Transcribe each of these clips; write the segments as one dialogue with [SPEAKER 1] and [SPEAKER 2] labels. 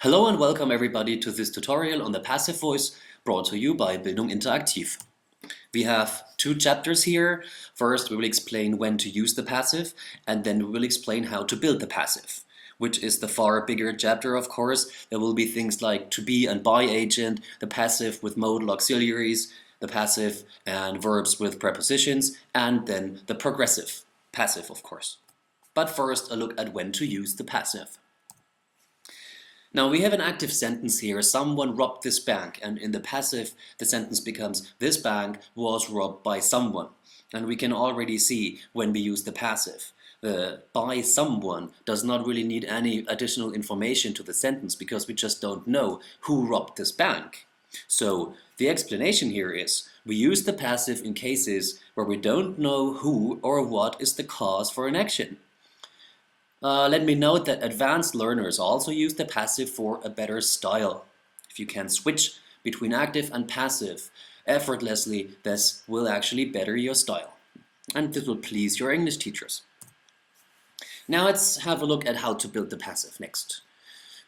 [SPEAKER 1] Hello and welcome everybody to this tutorial on the passive voice brought to you by Bildunginteraktiv. We have two chapters here. First, we will explain when to use the passive, and then we will explain how to build the passive, which is the far bigger chapter, of course. There will be things like to be and by agent, the passive with modal auxiliaries, the passive and verbs with prepositions, and then the progressive passive, of course. But first, a look at when to use the passive. Now we have an active sentence here, someone robbed this bank, and in the passive the sentence becomes this bank was robbed by someone. And we can already see when we use the passive. The by someone does not really need any additional information to the sentence because we just don't know who robbed this bank. So the explanation here is we use the passive in cases where we don't know who or what is the cause for an action. Let me note that advanced learners also use the passive for a better style. If you can switch between active and passive effortlessly, this will actually better your style. And this will please your English teachers. Now let's have a look at how to build the passive next.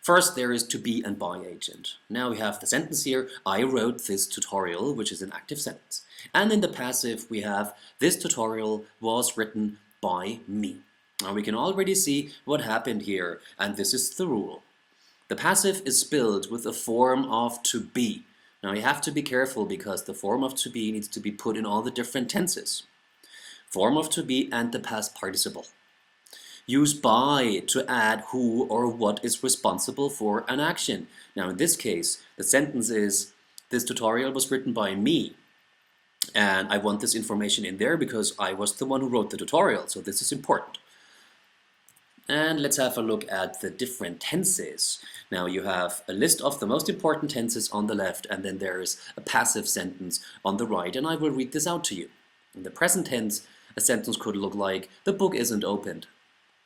[SPEAKER 1] First, there is to be and by agent. Now we have the sentence here, I wrote this tutorial, which is an active sentence. And in the passive we have this tutorial was written by me. Now we can already see what happened here, and this is the rule. The passive is built with a form of to be. Now you have to be careful because the form of to be needs to be put in all the different tenses. Form of to be and the past participle. Use by to add who or what is responsible for an action. Now in this case, the sentence is, this tutorial was written by me. And I want this information in there because I was the one who wrote the tutorial, so this is important. And let's have a look at the different tenses. Now you have a list of the most important tenses on the left, and then there is a passive sentence on the right, and I will read this out to you. In the present tense, a sentence could look like, the book isn't opened.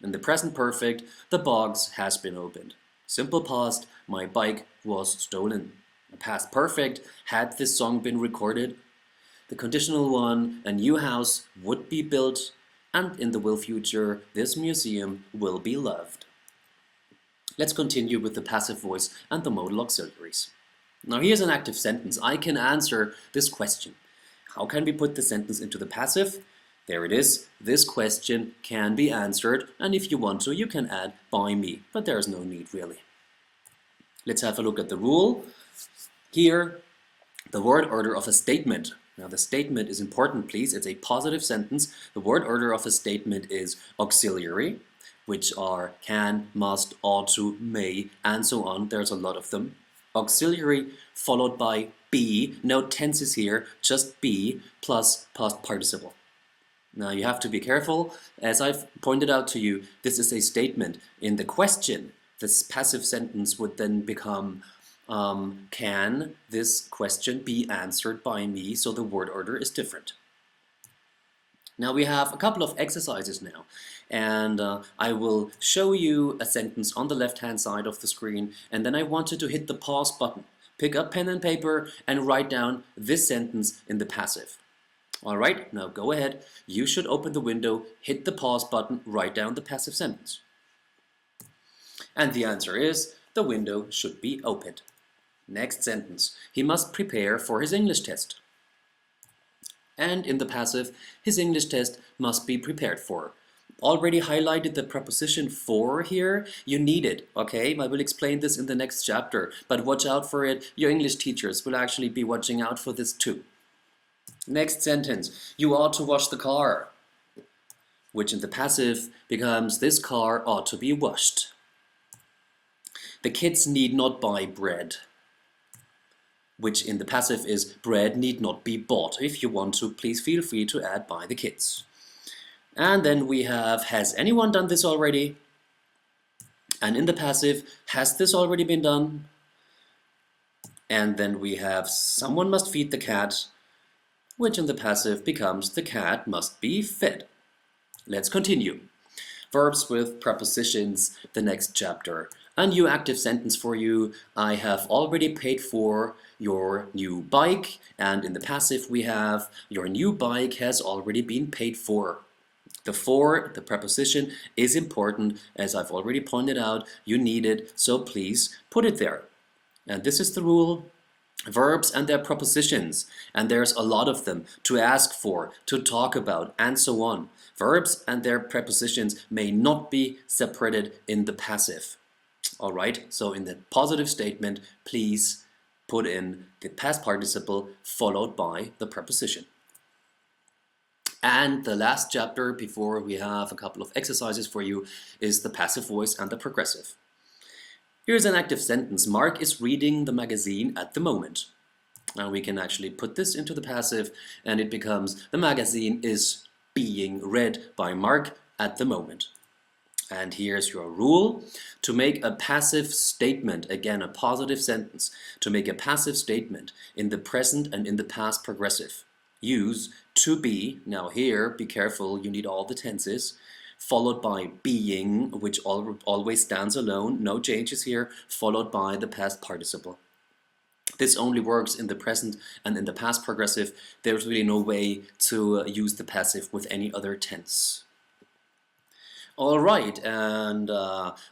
[SPEAKER 1] In the present perfect, the box has been opened. Simple past, my bike was stolen. The past perfect, had this song been recorded? The conditional one, a new house would be built. And in the will future, this museum will be loved. Let's continue with the passive voice and the modal auxiliaries. Now here's an active sentence. I can answer this question. How can we put the sentence into the passive? There it is. This question can be answered, and if you want to, you can add by me, but there's no need really. Let's have a look at the rule. Here, the word order of a statement. Now the statement is important, please. It's a positive sentence. The word order of a statement is auxiliary, which are can, must, ought to, may, and so on. There's a lot of them. Auxiliary followed by be. No tenses here, just be plus past participle. Now you have to be careful. As I've pointed out to you, this is a statement. In the question, this passive sentence would then become can this question be answered by me? So the word order is different. Now we have a couple of exercises now, and I will show you a sentence on the left-hand side of the screen, and then I want you to hit the pause button. Pick up pen and paper and write down this sentence in the passive. Alright, now go ahead. You should open the window, hit the pause button, write down the passive sentence. And the answer is, the window should be opened. Next sentence, he must prepare for his English test. And in the passive, his English test must be prepared for. Already highlighted the preposition for here. You need it, okay? I will explain this in the next chapter, but watch out for it. Your English teachers will actually be watching out for this too. Next sentence, you ought to wash the car, which in the passive becomes this car ought to be washed. The kids need not buy bread, which in the passive is bread need not be bought. If you want to, please feel free to add by the kids. And then we have, has anyone done this already? And in the passive, has this already been done? And then we have, someone must feed the cat, which in the passive becomes the cat must be fed. Let's continue. Verbs with prepositions, the next chapter. A new active sentence for you. I have already paid for your new bike, and in the passive we have your new bike has already been paid for. The for, the preposition, is important, as I've already pointed out. You need it, so please put it there. And this is the rule. Verbs and their prepositions, and there's a lot of them to ask for, to talk about, and so on. Verbs and their prepositions may not be separated in the passive. All right, so in the positive statement, please put in the past participle followed by the preposition. And the last chapter before we have a couple of exercises for you is the passive voice and the progressive. Here's an active sentence. Mark is reading the magazine at the moment. Now we can actually put this into the passive and it becomes the magazine is being read by Mark at the moment. And here's your rule. To make a passive statement, again a positive sentence, to make a passive statement in the present and in the past progressive, use to be. Now here, be careful, you need all the tenses, followed by being, which always stands alone, no changes here, followed by the past participle. This only works in the present and in the past progressive. There's really no way to use the passive with any other tense. All right, and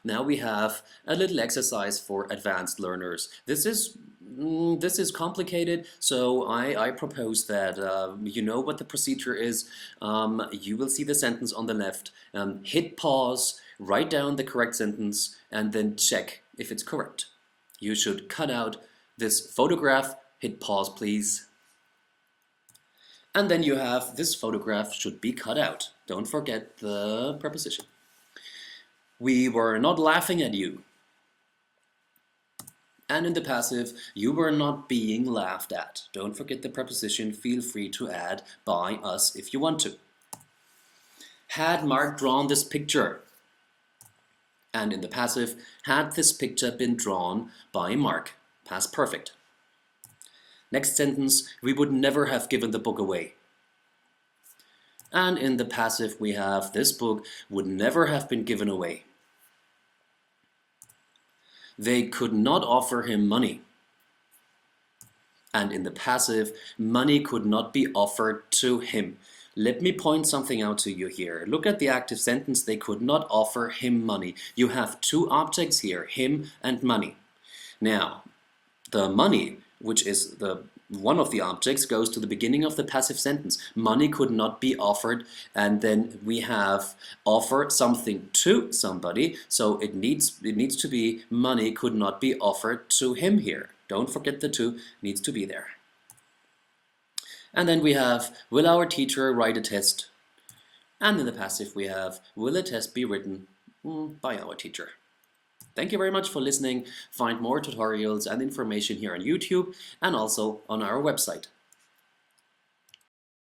[SPEAKER 1] now we have a little exercise for advanced learners. This is complicated, so I propose that you know what the procedure is. You will see the sentence on the left. Hit pause, write down the correct sentence, and then check if it's correct. You should cut out this photograph. Hit pause, please. And then you have this photograph should be cut out. Don't forget the preposition. We were not laughing at you. And in the passive, you were not being laughed at. Don't forget the preposition. Feel free to add by us if you want to. Had Mark drawn this picture? And in the passive, had this picture been drawn by Mark? Past perfect. Next sentence, we would never have given the book away. And in the passive, we have this book would never have been given away. They could not offer him money. And in the passive, money could not be offered to him. Let me point something out to you here. Look at the active sentence, they could not offer him money. You have two objects here, him and money. Now, the money, which is one of the objects, goes to the beginning of the passive sentence. Money could not be offered, and then we have offer something to somebody, so it needs to be money could not be offered to him here. Don't forget the to needs to be there. And then we have, will our teacher write a test? And in the passive we have, will a test be written by our teacher? Thank you very much for listening. Find more tutorials and information here on YouTube and also on our website.